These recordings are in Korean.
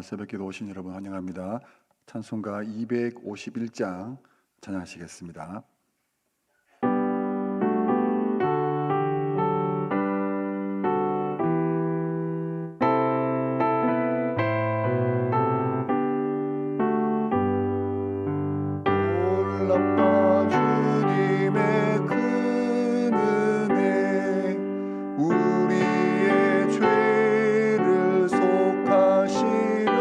새벽기도 오신 여러분 환영합니다. 찬송가 251장 찬양하시겠습니다. 놀랍다 주님의 큰 은혜, 우리의 죄를 속하시려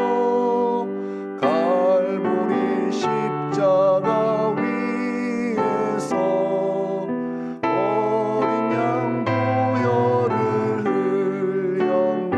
갈보리 십자가 위에서 어린 양 보혈을 흘렸네.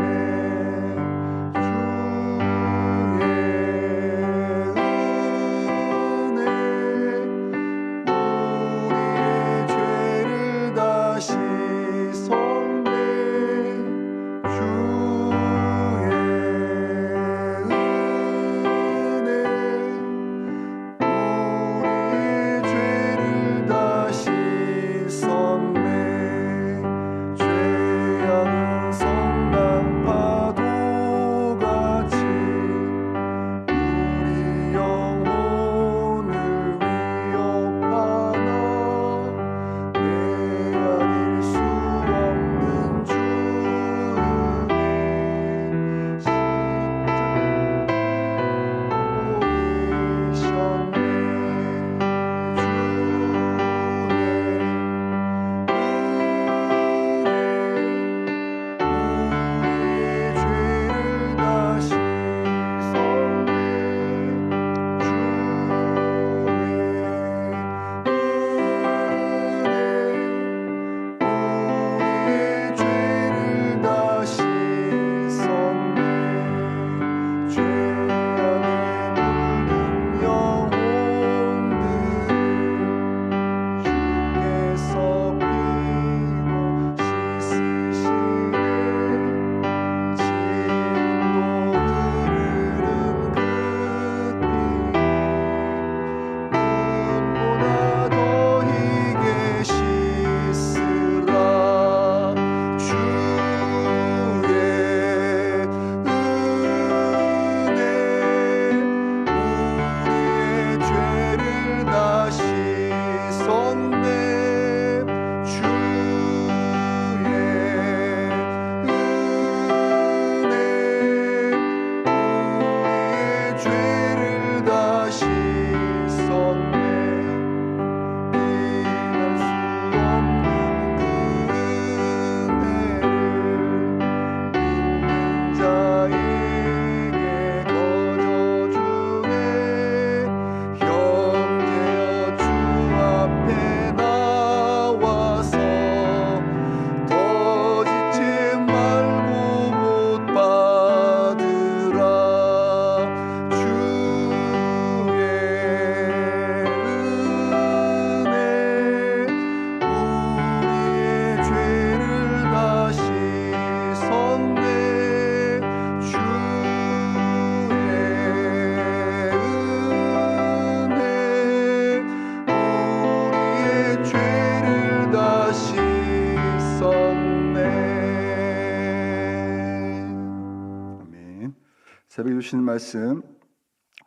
새벽에 주신 말씀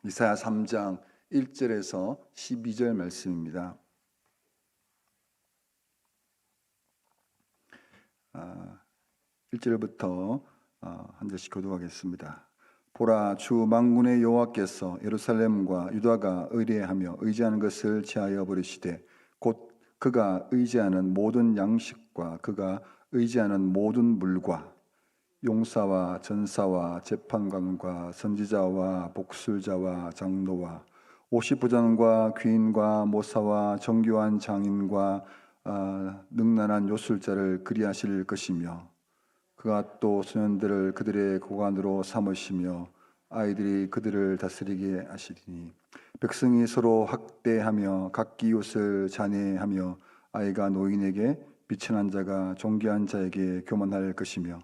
이사야 3장 1절에서 12절 말씀입니다. 1절부터 한 절씩 교독하겠습니다. 보라, 주 만군의 여호와께서 예루살렘과 유다가 의뢰하며 의지하는 것을 제하여 버리시되 곧 그가 의지하는 모든 양식과 그가 의지하는 모든 물과 용사와 전사와 재판관과 선지자와 복술자와 장로와 오시부장과 귀인과 모사와 정교한 장인과 능란한 요술자를 그리하실 것이며 그가 또 소년들을 그들의 고관으로 삼으시며 아이들이 그들을 다스리게 하시리니 백성이 서로 학대하며 각기 이웃을 잔해하며 아이가 노인에게 비천한 자가 존귀한 자에게 교만할 것이며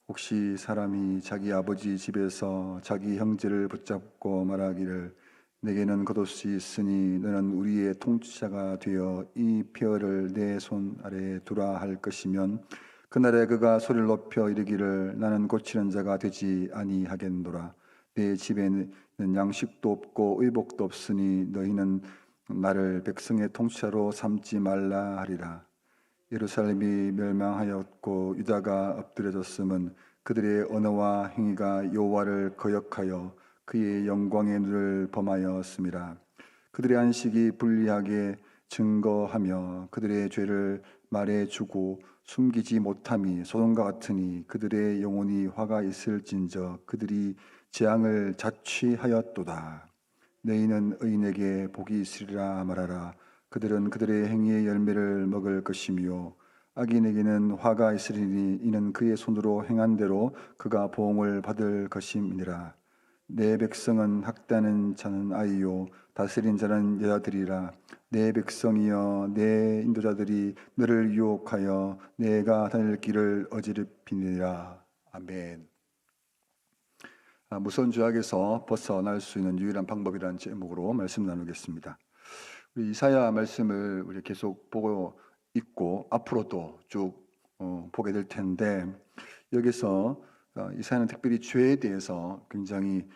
혹시 사람이 자기 아버지 집에서 자기 형제를 붙잡고 말하기를 내게는 겉옷이 있으니 너는 우리의 통치자가 되어 이 폐허를 내 손 아래에 두라 할 것이면 그날에 그가 소리를 높여 이르기를 나는 고치는 자가 되지 아니하겠노라. 내 집에는 양식도 없고 의복도 없으니 너희는 나를 백성의 통치자로 삼지 말라 하리라. 예루살렘이 멸망하였고 유다가 엎드려졌음은 그들의 언어와 행위가 여호와를 거역하여 그의 영광의 눈을 범하였음이라. 그들의 안식이 불리하게 증거하며 그들의 죄를 말해주고 숨기지 못함이 소돔과 같으니 그들의 영혼이 화가 있을진저 그들이 재앙을 자취하였도다. 너희는 의인에게 복이 있으리라 말하라. 그들은 그들의 행위의 열매를 먹을 것이며 악인에게는 화가 있으리니 이는 그의 손으로 행한 대로 그가 보응을 받을 것임이니라. 내 백성은 학대하는 자는 아이요 다스린 자는 여자들이라. 내 백성이여 내 인도자들이 너를 유혹하여 내가 다닐 길을 어지럽히니라. 아멘. 무서운 죄악에서 벗어날 수 있는 유일한 방법이라는 제목으로 말씀 나누겠습니다. 우리 이사야 말씀을 우리 계속 보고 있고 앞으로도 쭉 보게 될 텐데 여기서 이사야는 특별히 죄에 대해서 굉장히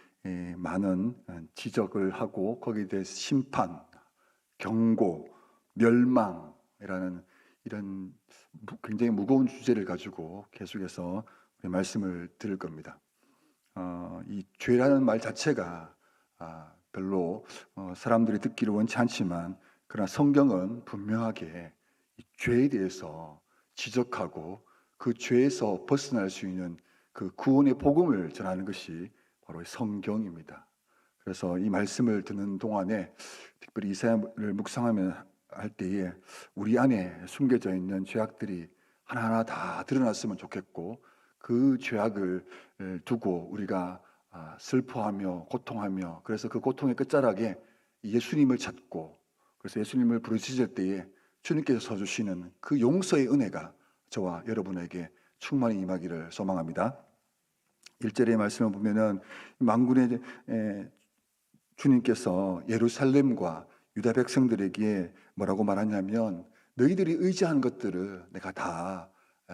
많은 지적을 하고 거기에 대해서 심판, 경고, 멸망이라는 이런 굉장히 무거운 주제를 가지고 계속해서 우리 말씀을 들을 겁니다. 이 죄라는 말 자체가 별로 사람들이 듣기를 원치 않지만 그러나 성경은 분명하게 이 죄에 대해서 지적하고 그 죄에서 벗어날 수 있는 그 구원의 복음을 전하는 것이 바로 성경입니다. 그래서 이 말씀을 듣는 동안에 특별히 이사야를 묵상하면 할 때에 우리 안에 숨겨져 있는 죄악들이 하나하나 다 드러났으면 좋겠고 그 죄악을 두고 우리가 슬퍼하며 고통하며 그래서 그 고통의 끝자락에 예수님을 찾고 그래서 예수님을 부르짖을 때에 주님께서 서주시는 그 용서의 은혜가 저와 여러분에게 충만히 임하기를 소망합니다. 1절의 말씀을 보면은 만군의 주님께서 예루살렘과 유다 백성들에게 뭐라고 말하냐면 너희들이 의지한 것들을 내가 다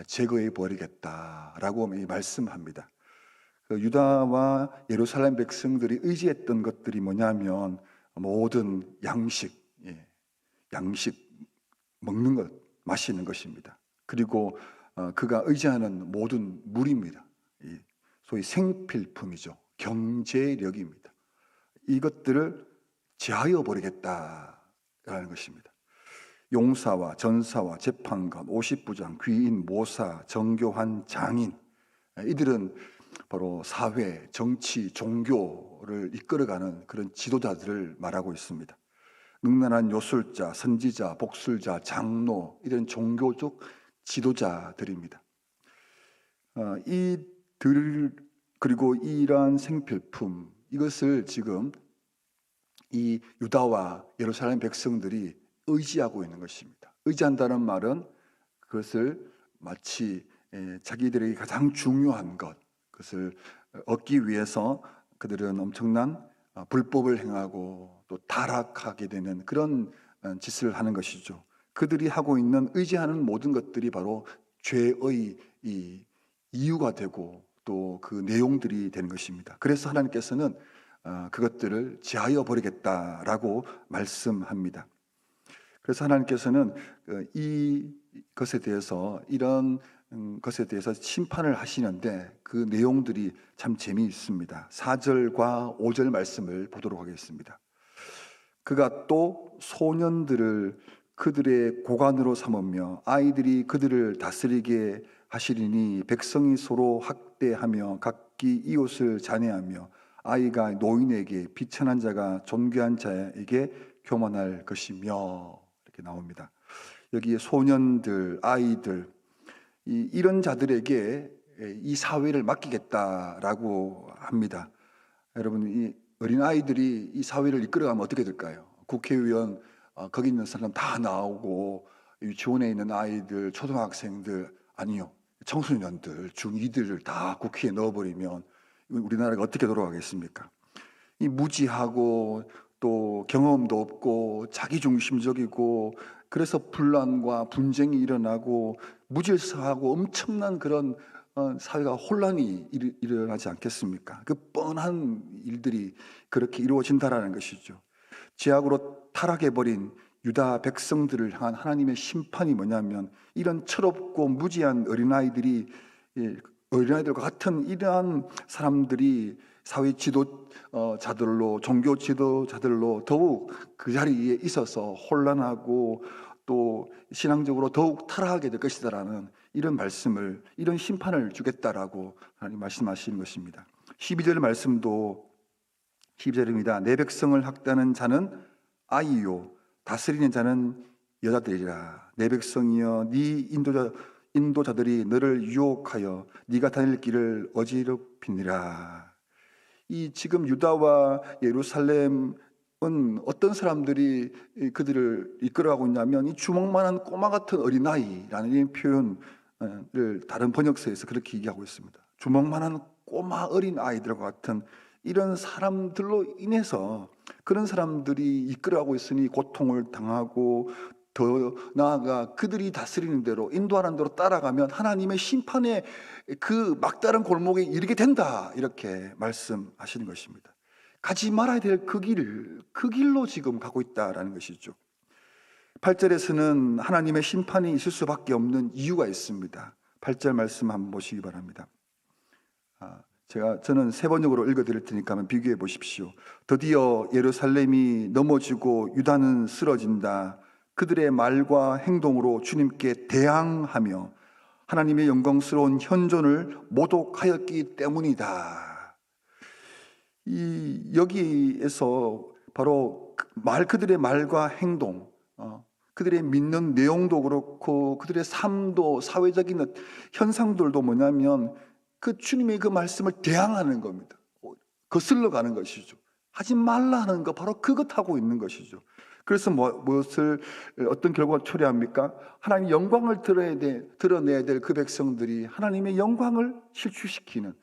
제거해 버리겠다라고 말씀합니다. 유다와 예루살렘 백성들이 의지했던 것들이 뭐냐면 모든 양식 먹는 것, 마시는 것입니다. 그리고 그가 의지하는 모든 물입니다. 소위 생필품이죠. 경제력입니다. 이것들을 제하여 버리겠다라는 것입니다. 용사와 전사와 재판관, 50부장, 귀인, 모사, 정교한 장인 이들은 바로 사회, 정치, 종교를 이끌어가는 그런 지도자들을 말하고 있습니다. 능란한 요술자, 선지자, 복술자, 장로 이런 종교적 지도자들입니다. 그리고 이러한 생필품 이것을 지금 이 유다와 예루살렘 백성들이 의지하고 있는 것입니다. 의지한다는 말은 그것을 마치 자기들에게 가장 중요한 그것을 얻기 위해서 그들은 엄청난 불법을 행하고 또 타락하게 되는 그런 짓을 하는 것이죠. 그들이 하고 있는 의지하는 모든 것들이 바로 죄의 이유가 되고 또 그 내용들이 되는 것입니다. 그래서 하나님께서는 그것들을 제하여 버리겠다라고 말씀합니다. 그래서 하나님께서는 이것에 대해서 이런 것에 대해서 심판을 하시는데 그 내용들이 참 재미있습니다. 4절과 5절 말씀을 보도록 하겠습니다. 그가 또 소년들을 그들의 고관으로 삼으며 아이들이 그들을 다스리게 하시리니 백성이 서로 학대하며 각기 이웃을 잔해하며 아이가 노인에게 비천한 자가 존귀한 자에게 교만할 것이며 이렇게 나옵니다. 여기에 소년들, 아이들 이런 자들에게 이 사회를 맡기겠다라고 합니다. 여러분 이 어린 아이들이 이 사회를 이끌어가면 어떻게 될까요? 국회의원 거기 있는 사람 다 나오고 유치원에 있는 아이들, 초등학생들 아니요 청소년들, 중2들을 다 국회에 넣어버리면 우리나라가 어떻게 돌아가겠습니까? 이 무지하고 또 경험도 없고 자기중심적이고 그래서 분란과 분쟁이 일어나고 무질서하고 엄청난 그런 사회가 혼란이 일어나지 않겠습니까? 그 뻔한 일들이 그렇게 이루어진다라는 것이죠. 죄악으로 타락해버린 유다 백성들을 향한 하나님의 심판이 뭐냐면, 이런 철없고 무지한 어린아이들이, 어린아이들과 같은 이러한 사람들이 사회 지도자들로, 종교 지도자들로 더욱 그 자리에 있어서 혼란하고 또 신앙적으로 더욱 타락하게 될 것이다라는 이런 말씀을, 이런 심판을 주겠다라고 하나님 말씀하시는 것입니다. 12절 말씀도 12절입니다. 내 백성을 학대하는 자는 아이요 다스리는 자는 여자들이라. 내 백성이여 네 인도자들이 너를 유혹하여 네가 다닐 길을 어지럽히니라. 이 지금 유다와 예루살렘은 어떤 사람들이 그들을 이끌어가고 있냐면, 이 주먹만한 꼬마 같은 어린아이라는 이 표현을 다른 번역서에서 그렇게 얘기하고 있습니다. 주먹만한 꼬마 어린아이들과 같은 이런 사람들로 인해서, 그런 사람들이 이끌어가고 있으니 고통을 당하고, 더 나아가 그들이 다스리는 대로, 인도하는 대로 따라가면 하나님의 심판의 그 막다른 골목에 이르게 된다, 이렇게 말씀하시는 것입니다. 가지 말아야 될 그 길로 지금 가고 있다라는 것이죠. 8절에서는 하나님의 심판이 있을 수밖에 없는 이유가 있습니다. 8절 말씀 한번 보시기 바랍니다. 저는 세 번역으로 읽어드릴 테니까 한번 비교해 보십시오. 드디어 예루살렘이 넘어지고 유다는 쓰러진다. 그들의 말과 행동으로 주님께 대항하며 하나님의 영광스러운 현존을 모독하였기 때문이다. 여기에서 바로 그들의 말과 행동, 그들의 믿는 내용도 그렇고 그들의 삶도, 사회적인 현상들도 뭐냐면 그 주님의 그 말씀을 대항하는 겁니다. 거슬러 가는 것이죠. 하지 말라 하는 거, 바로 그것 하고 있는 것이죠. 그래서 어떤 결과가 초래합니까? 하나님의 영광을 드러내야 될 그 백성들이 하나님의 영광을 실추시키는,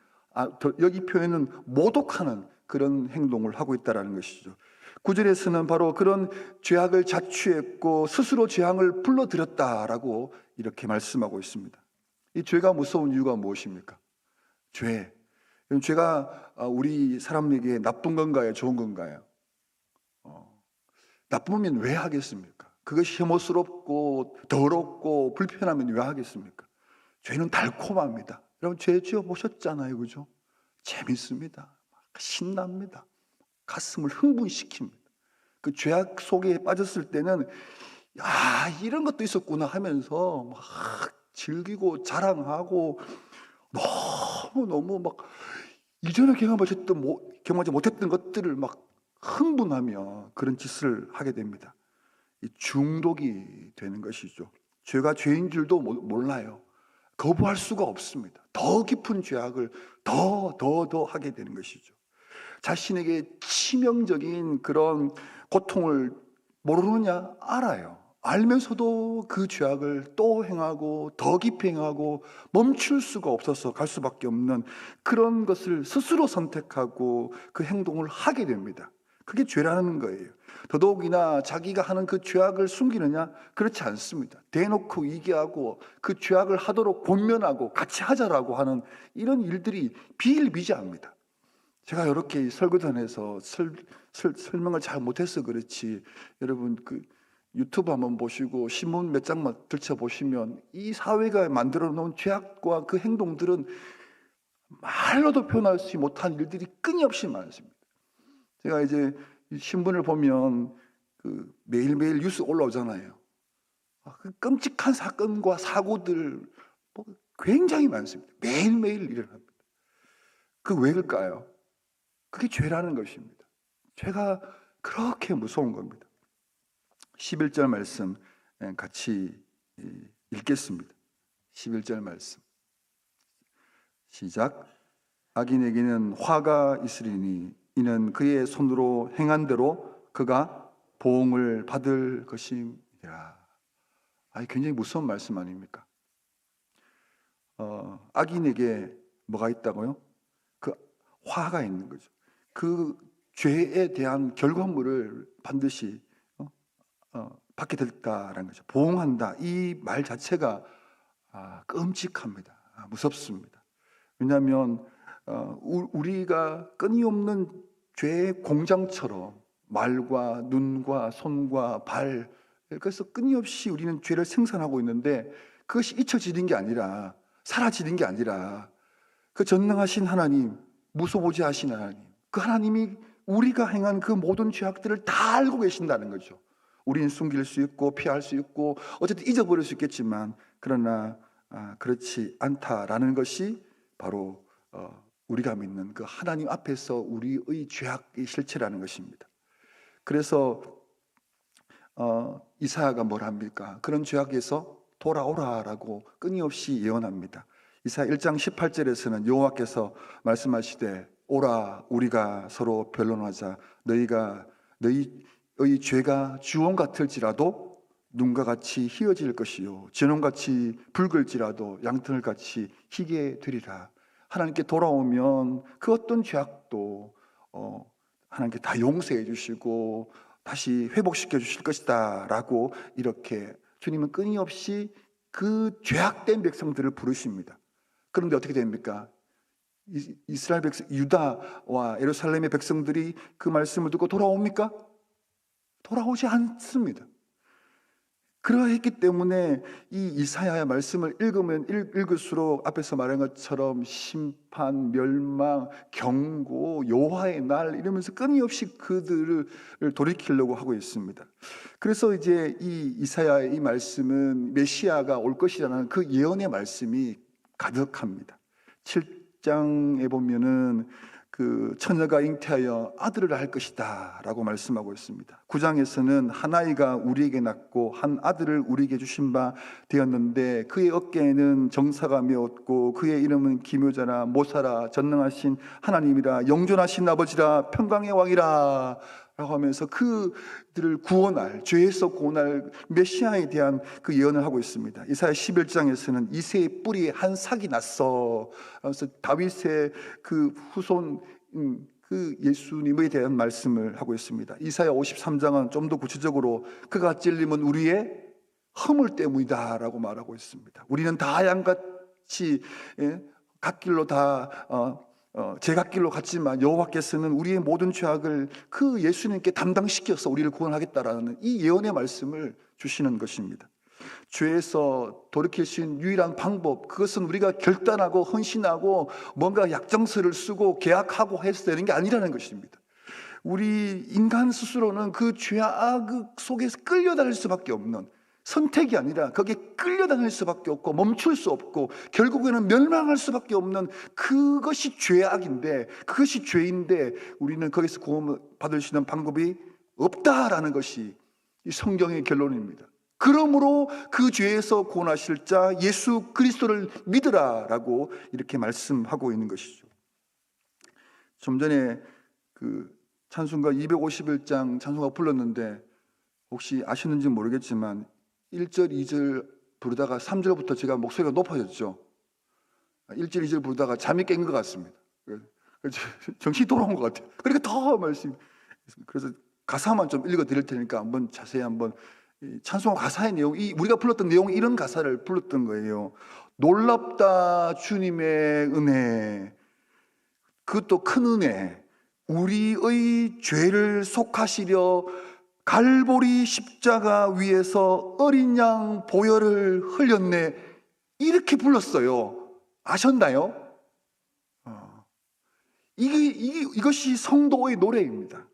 여기 표현은 모독하는 그런 행동을 하고 있다는 것이죠. 9절에서는 바로 그런 죄악을 자취했고 스스로 재앙을 불러들였다라고 이렇게 말씀하고 있습니다. 이 죄가 무서운 이유가 무엇입니까? 죄가 우리 사람에게 나쁜 건가요? 좋은 건가요? 나쁘면 왜 하겠습니까? 그것이 혐오스럽고 더럽고 불편하면 왜 하겠습니까? 죄는 달콤합니다. 여러분, 죄 지어 보셨잖아요, 그죠? 재밌습니다. 신납니다. 가슴을 흥분시킵니다. 그 죄악 속에 빠졌을 때는 이런 것도 있었구나 하면서 막 즐기고 자랑하고, 너무 막 이전에 경험하지 못했던 것들을 막 흥분하며 그런 짓을 하게 됩니다. 이 중독이 되는 것이죠. 죄가 죄인 줄도 몰라요. 거부할 수가 없습니다. 더 깊은 죄악을 더 하게 되는 것이죠. 자신에게 치명적인 그런 고통을 모르느냐? 알아요. 알면서도 그 죄악을 또 행하고 더 깊이 행하고 멈출 수가 없어서 갈 수밖에 없는 그런 것을 스스로 선택하고 그 행동을 하게 됩니다. 그게 죄라는 거예요. 더더욱이나 자기가 하는 그 죄악을 숨기느냐? 그렇지 않습니다. 대놓고 얘기하고 그 죄악을 하도록 권면하고 같이 하자라고 하는 이런 일들이 비일비재합니다. 제가 이렇게 설교단에서 설명을 잘 못해서 그렇지, 여러분 그 유튜브 한번 보시고 신문 몇 장만 들춰보시면 이 사회가 만들어 놓은 죄악과 그 행동들은 말로도 표현하지 못한 일들이 끊임없이 많습니다. 제가 이제 신문을 보면 그 매일매일 뉴스 올라오잖아요. 그 끔찍한 사건과 사고들 굉장히 많습니다. 매일매일 일어납니다. 그 왜일까요? 그게 죄라는 것입니다. 죄가 그렇게 무서운 겁니다. 11절 말씀 같이 읽겠습니다. 11절 말씀 시작. 악인에게는 화가 있으리니 이는 그의 손으로 행한 대로 그가 보응을 받을 것임이라. 굉장히 무서운 말씀 아닙니까? 악인에게 뭐가 있다고요? 그 화가 있는 거죠. 그 죄에 대한 결과물을 반드시 받게 될까라는 거죠. 보응한다. 이 말 자체가 끔찍합니다. 무섭습니다. 왜냐하면 우리가 끊임없는 죄의 공장처럼 말과 눈과 손과 발, 그래서 끊임없이 우리는 죄를 생산하고 있는데, 그것이 잊혀지는 게 아니라, 사라지는 게 아니라, 그 전능하신 하나님, 무소부지하신 하나님, 그 하나님이 우리가 행한 그 모든 죄악들을 다 알고 계신다는 거죠. 우리는 숨길 수 있고 피할 수 있고 어쨌든 잊어버릴 수 있겠지만, 그러나 그렇지 않다라는 것이 바로 우리가 믿는 그 하나님 앞에서 우리의 죄악의 실체라는 것입니다. 그래서 이사야가 뭘 합니까? 그런 죄악에서 돌아오라라고 끊임없이 예언합니다. 이사야 1장 18절에서는 여호와께서 말씀하시되 오라 우리가 서로 변론하자. 너희의 죄가 주홍 같을지라도 눈과 같이 희어질 것이요 진홍같이 붉을지라도 양털같이 희게 되리라. 하나님께 돌아오면 그 어떤 죄악도 하나님께 다 용서해 주시고 다시 회복시켜 주실 것이다 라고 이렇게 주님은 끊임없이 그 죄악된 백성들을 부르십니다. 그런데 어떻게 됩니까? 이스라엘 백성, 유다와 예루살렘의 백성들이 그 말씀을 듣고 돌아옵니까? 돌아오지 않습니다. 그러했기 때문에 이 이사야의 말씀을 읽으면 읽을수록 앞에서 말한 것처럼 심판, 멸망, 경고, 여호와의 날 이러면서 끊임없이 그들을 돌이키려고 하고 있습니다. 그래서 이제 이 이사야의 이 말씀은 메시아가 올 것이라는 그 예언의 말씀이 가득합니다. 7장에 보면은 그 처녀가 잉태하여 아들을 낳을 것이다 라고 말씀하고 있습니다. 9장에서는 한 아이가 우리에게 낳고 한 아들을 우리에게 주신 바 되었는데 그의 어깨에는 정사가 메었고 그의 이름은 기묘자라 모사라 전능하신 하나님이라 영존하신 아버지라 평강의 왕이라 라고 하면서 그들을 구원할, 죄에서 구원할 메시아에 대한 그 예언을 하고 있습니다. 이사야 11장에서는 이새의 뿌리에 한 삭이 났어. 그래서 다윗의 그 후손 그 예수님에 대한 말씀을 하고 있습니다. 이사야 53장은 좀 더 구체적으로 그가 찔림은 우리의 허물 때문이다 라고 말하고 있습니다. 우리는 다 양같이 갓길로 다 제갓길로 갔지만 여호와께서는 우리의 모든 죄악을 그 예수님께 담당시켜서 우리를 구원하겠다라는 이 예언의 말씀을 주시는 것입니다. 죄에서 돌이킬 수 있는 유일한 방법, 그것은 우리가 결단하고 헌신하고 뭔가 약정서를 쓰고 계약하고 해서 되는 게 아니라는 것입니다. 우리 인간 스스로는 그 죄악 속에서 끌려다닐 수밖에 없는, 선택이 아니라 거기에 끌려다닐 수밖에 없고 멈출 수 없고 결국에는 멸망할 수밖에 없는 그것이 죄악인데, 그것이 죄인데 우리는 거기서 구원받을 수 있는 방법이 없다라는 것이 이 성경의 결론입니다. 그러므로 그 죄에서 구원하실 자 예수 그리스도를 믿으라라고 이렇게 말씀하고 있는 것이죠. 좀 전에 그 찬송가 251장 찬송가 불렀는데 혹시 아시는지 모르겠지만 1절, 2절 부르다가 3절부터 제가 목소리가 높아졌죠. 1절, 2절 부르다가 잠이 깬 것 같습니다. 정신이 돌아온 것 같아요. 그러니까 더 말씀. 그래서 가사만 좀 읽어 드릴 테니까 한번 자세히 한번 찬송가 가사의 내용, 우리가 불렀던 내용 이런 가사를 불렀던 거예요. 놀랍다 주님의 은혜, 그것도 큰 은혜, 우리의 죄를 속하시려 갈보리 십자가 위에서 어린 양 보혈을 흘렸네, 이렇게 불렀어요. 아셨나요? 이것이 성도의 노래입니다.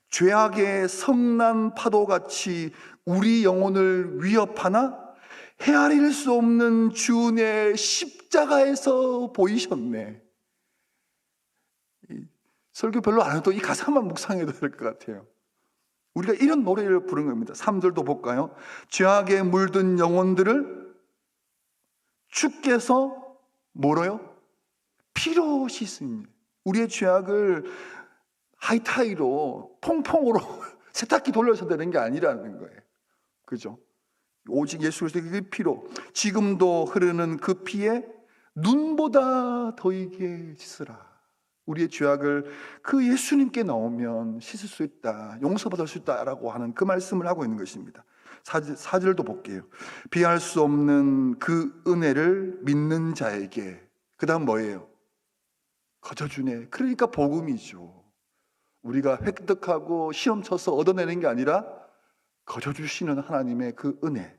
죄악의 성난 파도같이 우리 영혼을 위협하나 헤아릴 수 없는 주의 십자가에서 보이셨네. 설교 별로 안 해도 이 가사만 묵상해도 될 것 같아요. 우리가 이런 노래를 부른 겁니다. 3절도 볼까요? 죄악에 물든 영혼들을 주께서 뭐로요? 피로 씻으니. 우리의 죄악을 하이타이로 퐁퐁으로 세탁기 돌려서 되는 게 아니라는 거예요. 그죠? 오직 예수 그리스도의 그 피로, 지금도 흐르는 그 피에 눈보다 더이게 씻으라. 우리의 죄악을 그 예수님께 나오면 씻을 수 있다, 용서받을 수 있다라고 하는 그 말씀을 하고 있는 것입니다. 4절도 볼게요. 비할 수 없는 그 은혜를 믿는 자에게, 그 다음 뭐예요? 거저주네. 그러니까 복음이죠. 우리가 획득하고 시험 쳐서 얻어내는 게 아니라 거저주시는 하나님의 그 은혜.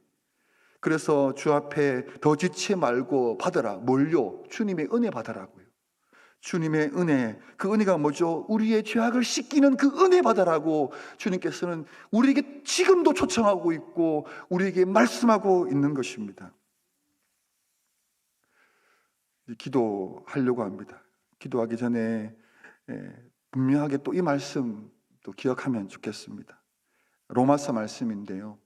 그래서 주 앞에 더 지체 말고 받으라. 뭘요? 주님의 은혜 받으라고요. 주님의 은혜. 그 은혜가 뭐죠? 우리의 죄악을 씻기는 그 은혜 받으라고 주님께서는 우리에게 지금도 초청하고 있고 우리에게 말씀하고 있는 것입니다. 기도하려고 합니다. 기도하기 전에 분명하게 또 이 말씀 또 기억하면 좋겠습니다. 로마서 말씀인데요.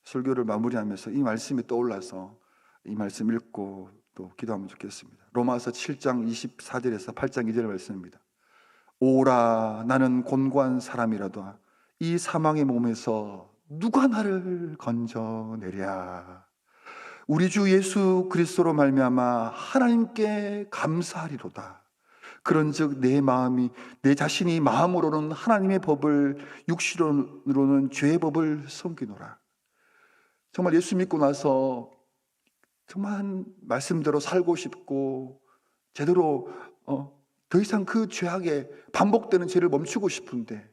설교를 마무리하면서 이 말씀이 떠올라서 이 말씀 읽고 또 기도하면 좋겠습니다. 로마서 7장 24절에서 8장 2절 말씀입니다. 오라 나는 곤고한 사람이라도 이 사망의 몸에서 누가 나를 건져내랴. 우리 주 예수 그리스도로 말미암아 하나님께 감사하리로다. 그런즉 내 마음이 내 자신이 마음으로는 하나님의 법을 육신으로는 죄의 법을 섬기노라. 정말 예수 믿고 나서 정말 말씀대로 살고 싶고 제대로 더 이상 그 죄악에 반복되는 죄를 멈추고 싶은데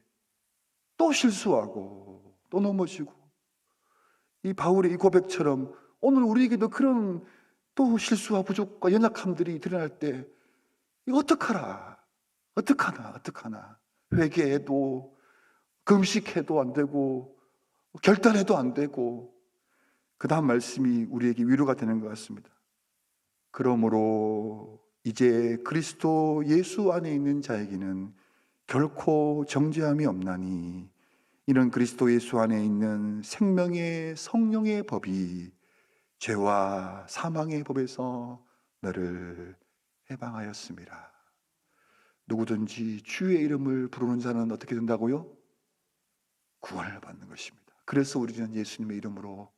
또 실수하고 또 넘어지고 이 바울의 이 고백처럼 오늘 우리에게도 그런 또 실수와 부족과 연약함들이 드러날 때 이거 어떡하라 어떡하나 회개해도 금식해도 안 되고 결단해도 안 되고 그 다음 말씀이 우리에게 위로가 되는 것 같습니다. 그러므로 이제 그리스도 예수 안에 있는 자에게는 결코 정죄함이 없나니 이는 그리스도 예수 안에 있는 생명의 성령의 법이 죄와 사망의 법에서 너를 해방하였습니다. 누구든지 주의 이름을 부르는 자는 어떻게 된다고요? 구원을 받는 것입니다. 그래서 우리는 예수님의 이름으로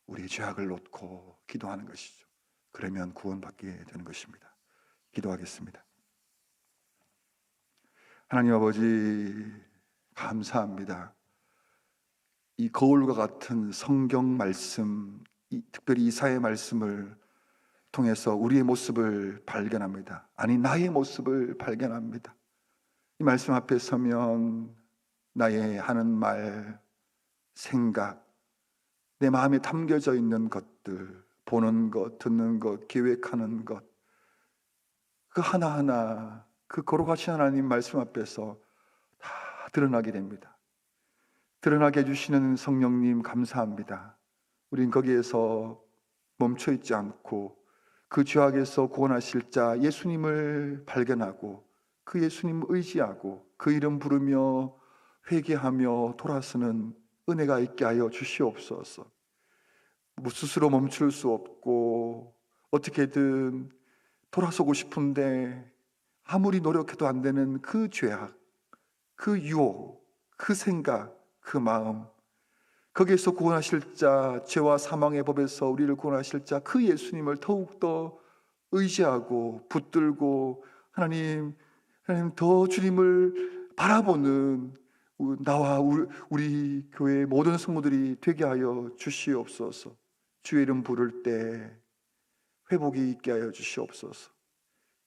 우리의 죄악을 놓고 기도하는 것이죠. 그러면 구원받게 되는 것입니다. 기도하겠습니다. 하나님 아버지 감사합니다. 이 거울과 같은 성경 말씀, 특별히 이사야의 말씀을 통해서 우리의 모습을 발견합니다. 아니 나의 모습을 발견합니다. 이 말씀 앞에 서면 나의 하는 말, 생각, 내 마음에 담겨져 있는 것들, 보는 것, 듣는 것, 계획하는 것, 그 하나하나 그 거룩하신 하나님 말씀 앞에서 다 드러나게 됩니다. 드러나게 해주시는 성령님 감사합니다. 우린 거기에서 멈춰 있지 않고 그 죄악에서 구원하실 자 예수님을 발견하고 그 예수님을 의지하고 그 이름 부르며 회개하며 돌아서는 은혜가 있게 하여 주시옵소서. 스스로 멈출 수 없고 어떻게든 돌아서고 싶은데 아무리 노력해도 안 되는 그 죄악, 그 유혹, 그 생각, 그 마음, 거기에서 구원하실 자, 죄와 사망의 법에서 우리를 구원하실 자 그 예수님을 더욱더 의지하고 붙들고 하나님 더 주님을 바라보는 나와 우리 교회 모든 성도들이 되게 하여 주시옵소서. 주의 이름 부를 때 회복이 있게 하여 주시옵소서.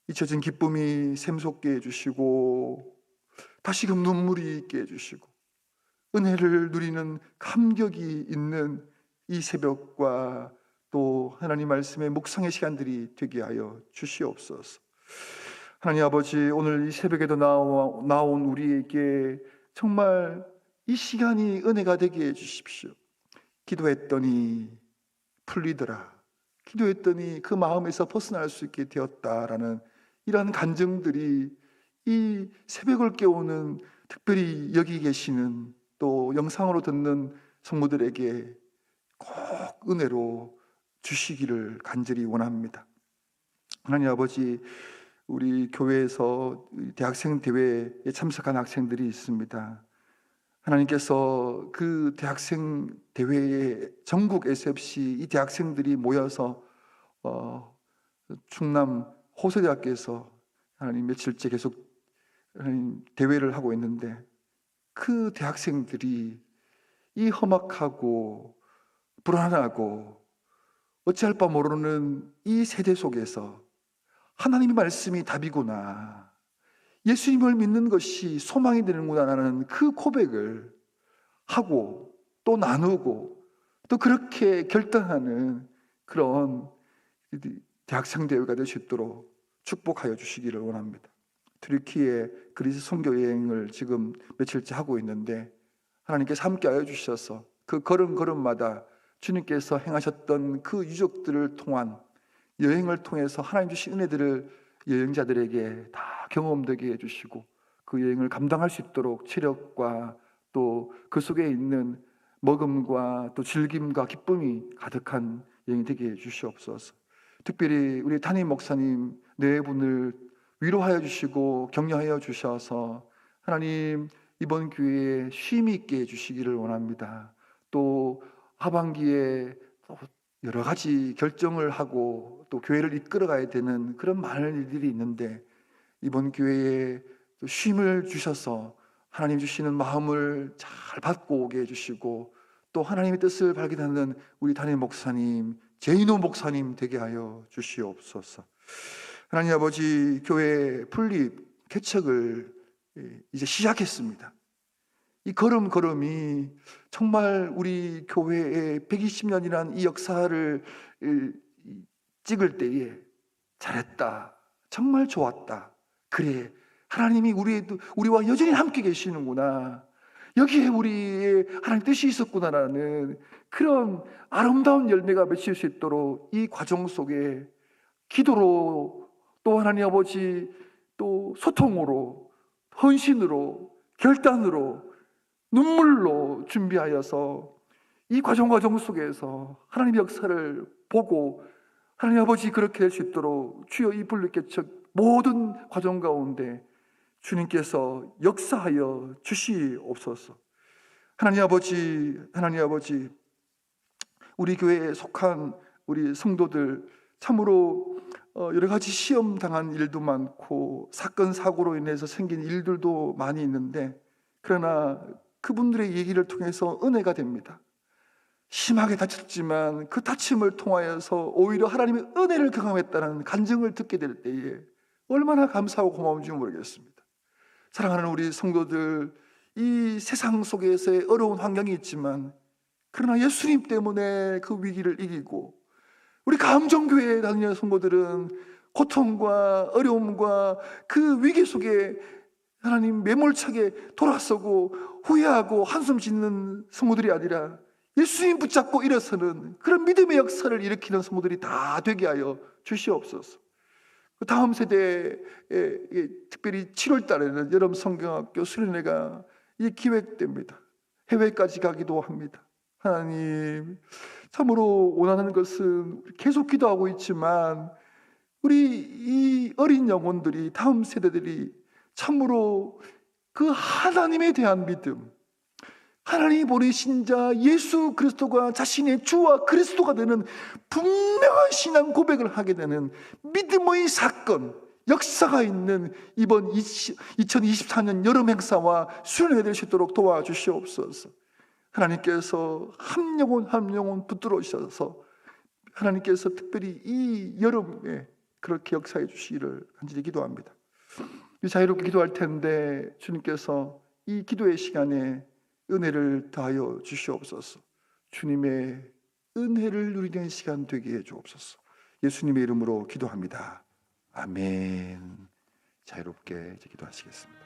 잊혀진 기쁨이 샘솟게 해주시고 다시금 눈물이 있게 해주시고 은혜를 누리는 감격이 있는 이 새벽과 또 하나님 말씀의 묵상의 시간들이 되게 하여 주시옵소서. 하나님 아버지, 오늘 이 새벽에도 나온 우리에게 정말 이 시간이 은혜가 되게 해주십시오. 기도했더니 풀리더라. 기도했더니 그 마음에서 벗어날 수 있게 되었다라는 이러한 간증들이 이 새벽을 깨우는 특별히 여기 계시는 또 영상으로 듣는 성도들에게 꼭 은혜로 주시기를 간절히 원합니다. 하나님 아버지, 우리 교회에서 대학생 대회에 참석한 학생들이 있습니다. 하나님께서 그 대학생 대회에 전국 SFC 이 대학생들이 모여서 충남 호서대학교에서 하나님 며칠째 계속 대회를 하고 있는데 그 대학생들이 이 험악하고 불안하고 어찌할 바 모르는 이 세대 속에서 하나님의 말씀이 답이구나, 예수님을 믿는 것이 소망이 되는구나라는 그 고백을 하고 또 나누고 또 그렇게 결단하는 그런 대학생 대회가 될 수 있도록 축복하여 주시기를 원합니다. 튀르키예 그리스 선교 여행을 지금 며칠째 하고 있는데 하나님께서 함께하여 주셔서 그 걸음걸음마다 주님께서 행하셨던 그 유적들을 통한 여행을 통해서 하나님 주신 은혜들을 여행자들에게 다 경험되게 해주시고 그 여행을 감당할 수 있도록 체력과 또 그 속에 있는 먹음과 또 즐김과 기쁨이 가득한 여행이 되게 해주시옵소서. 특별히 우리 담임 목사님 네 분을 위로하여 주시고 격려하여 주셔서 하나님 이번 기회에 쉼 있게 해주시기를 원합니다. 또 하반기에 여러 가지 결정을 하고 또 교회를 이끌어가야 되는 그런 많은 일들이 있는데 이번 기회에 또 쉼을 주셔서 하나님 주시는 마음을 잘 받고 오게 해주시고 또 하나님의 뜻을 발견하는 우리 담임 목사님, 제인호 목사님 되게 하여 주시옵소서. 하나님 아버지, 교회 분립 개척을 이제 시작했습니다. 이 걸음걸음이 정말 우리 교회의 120년이라는 이 역사를 찍을 때에 잘했다, 정말 좋았다, 그래 하나님이 우리와 여전히 함께 계시는구나, 여기에 우리의 하나님 뜻이 있었구나라는 그런 아름다운 열매가 맺힐 수 있도록 이 과정 속에 기도로 또 하나님 아버지 또 소통으로 헌신으로 결단으로 눈물로 준비하여서 이 과정 속에서 하나님의 역사를 보고 하나님 아버지 그렇게 될 수 있도록 주여 이 분립개척 모든 과정 가운데 주님께서 역사하여 주시옵소서. 하나님 아버지 우리 교회에 속한 우리 성도들 참으로 여러 가지 시험 당한 일도 많고 사건 사고로 인해서 생긴 일들도 많이 있는데 그러나 그분들의 얘기를 통해서 은혜가 됩니다. 심하게 다쳤지만 그 다침을 통하여서 오히려 하나님의 은혜를 경험했다는 간증을 듣게 될 때에 얼마나 감사하고 고마운지 모르겠습니다. 사랑하는 우리 성도들, 이 세상 속에서의 어려운 환경이 있지만 그러나 예수님 때문에 그 위기를 이기고 우리 감정교회에 다니는 성도들은 고통과 어려움과 그 위기 속에 하나님 매몰차게 돌아서고 후회하고 한숨 짓는 성도들이 아니라 예수님 붙잡고 일어서는 그런 믿음의 역사를 일으키는 성도들이 다 되게 하여 주시옵소서. 다음 세대에 특별히 7월 달에는 여름 성경학교 수련회가 기획됩니다. 해외까지 가기도 합니다. 하나님 참으로 원하는 것은 계속 기도하고 있지만 우리 이 어린 영혼들이 다음 세대들이 참으로 그 하나님에 대한 믿음, 하나님이 보내신 자 예수 그리스도가 자신의 주와 그리스도가 되는 분명한 신앙 고백을 하게 되는 믿음의 사건, 역사가 있는 이번 2024년 여름 행사와 수련회 될 수 있도록 도와주시옵소서. 하나님께서 한 영혼 붙들어오셔서 하나님께서 특별히 이 여름에 그렇게 역사해 주시기를 간절히 기도합니다. 자유롭게 기도할 텐데 주님께서 이 기도의 시간에 은혜를 더하여 주시옵소서. 주님의 은혜를 누리는 시간 되게 해 주옵소서. 예수님의 이름으로 기도합니다. 아멘. 자유롭게 기도하시겠습니다.